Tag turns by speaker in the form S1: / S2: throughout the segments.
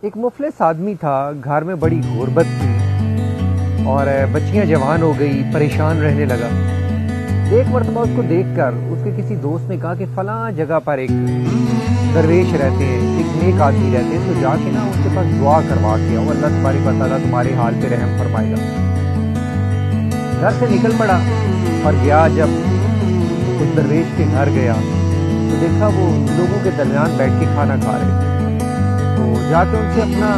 S1: ایک مفلس آدمی تھا، گھر میں بڑی غربت تھی اور بچیاں جوان ہو گئی، پریشان رہنے لگا۔ ایک مرتبہ اس کو دیکھ کر اس کے کسی دوست نے کہا کہ فلاں جگہ پر ایک درویش رہتے ہیں، ایک نیک آدمی رہتے ہیں، تو جا کے نا ان کے پاس دعا کروا کے آؤ، اللہ تبارک و تعالیٰ تمہارے حال پہ رحم فرمائے گا۔ گھر سے نکل پڑا اور گیا، جب اس درویش کے گھر گیا تو دیکھا وہ لوگوں کے درمیان بیٹھ کے کھانا کھا رہے تھے۔ تو جا کے ان سے اپنا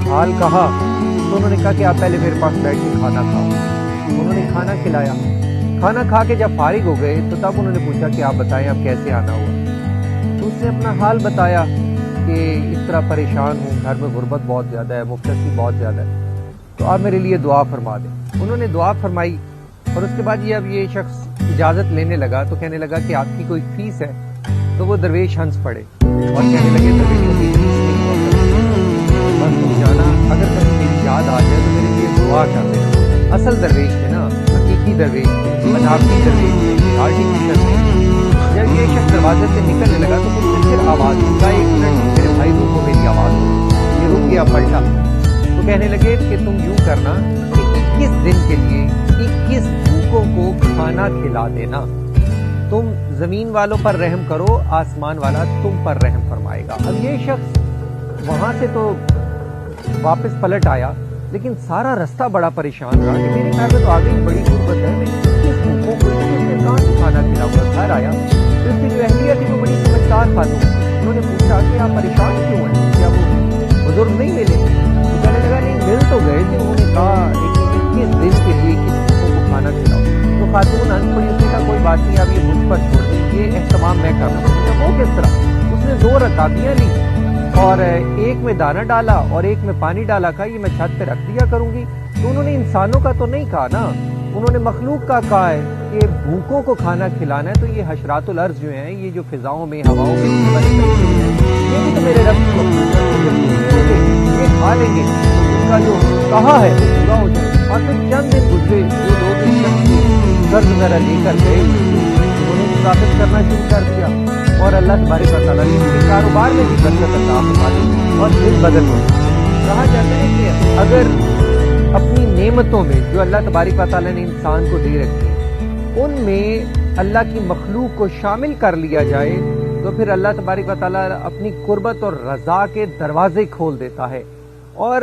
S1: حال کہا تو انہوں نے کہا کہ آپ پہلے میرے پاس بیٹھ کے کھانا کھاؤ۔ انہوں نے کھانا کھلایا، کھانا کھا کے جب فارغ ہو گئے تو تب انہوں نے پوچھا کہ آپ بتائیں آپ کیسے آنا ہوا۔ تو اس نے اپنا حال بتایا کہ اس طرح پریشان ہوں، گھر میں غربت بہت زیادہ ہے، مفلسی بہت زیادہ ہے، تو آپ میرے لیے دعا فرما دیں۔ انہوں نے دعا فرمائی اور اس کے بعد یہ شخص اجازت لینے لگا تو کہنے لگا کہ آپ کی کوئی فیس ہے؟ تو وہ درویش ہنس پڑے اور کہنے لگے درویشوں کی فیس نہیں ہوا کرتی، بس تم جانا، اگر کبھی میری یاد آ جائے تو میرے لیے دعا کر دینا۔ اصل درویش تھے نا، حقیقی درویش تھے، بناوٹی درویش تھے، آرٹیفیشل نہیں۔ جب یہ شخص دروازے سے نکلنے لگا تو مجھ سے پھر آواز کا ایک منٹ میرے بھائی روکو، میری آواز یہ رک گیا، پلٹا تو کہنے لگے کہ تم یوں کرنا کہ 21 دن کے لیے 21 بھوکوں کو کھانا کھلا دینا، تم زمین والوں پر رحم کرو، آسمان والا تم پر رحم فرمائے گا۔ اب یہ شخص وہاں سے تو واپس پلٹ آیا، لیکن سارا رستہ بڑا پریشان رہا کہ میرے گھر میں تو آگے بڑی غربت ہے، میں کس بھوکوں کو کہاں سے کھانا کھلاؤں گا۔ گھر آیا تو اس کی جو اہلیہ تھی وہ بڑی سمجھدار خاتون تھی، انہوں نے پوچھا کہ آپ پریشان کیوں ہیں، کیا وہ بزرگ نہیں ملے؟ تو کہنے لگا نہیں، مل تو گئے تھے، انہوں نے کہا 21 دن کے لیے 21 بھوکوں کو کھانا کھلاؤ۔ تو خاتون ہنس پڑی، اس نے کہا کوئی بات نہیں، آپ یہ مجھ پر چھوڑ دیں، یہ اہتمام میں کروں گا۔ وہ کس طرح؟ اس نے 2 رکابیاں لی اور ایک میں دانہ ڈالا اور ایک میں پانی ڈالا، کہا یہ میں چھت پہ رکھ دیا کروں گی۔ تو انہوں نے انسانوں کا تو نہیں کہا نا، انہوں نے مخلوق کا کہا ہے کہ بھوکوں کو کھانا کھلانا ہے، تو یہ حشرات الارض جو ہیں، یہ جو فضاؤں میں ہواؤں میں یہ بھی تو میرے رب کی مخلوق ہے، جب بھوکے ہوں گے یہ کھا لیں گے تو ان کا جو کہا ہے وہ پورا ہو جائے۔ اور پھر چند دن گزرے، جو لوگ اس شخص سے قرض وغیرہ لے کر گئے انہوں نے مسافر کرنا شروع کر دیا اور اللہ تبارک و تعالیٰ نے ان کے کاروبار میں بھی برکت عطا فرما دی اور دن بدل ہو گئے۔ کہا جاتا ہے کہ اگر اپنی نعمتوں میں جو اللہ تبارک و تعالیٰ نے انسان کو دے رکھی ہیں، ان میں اللہ کی مخلوق کو شامل کر لیا جائے تو پھر اللہ تبارک و تعالیٰ اپنی قربت اور رضا کے دروازے کھول دیتا ہے۔ اور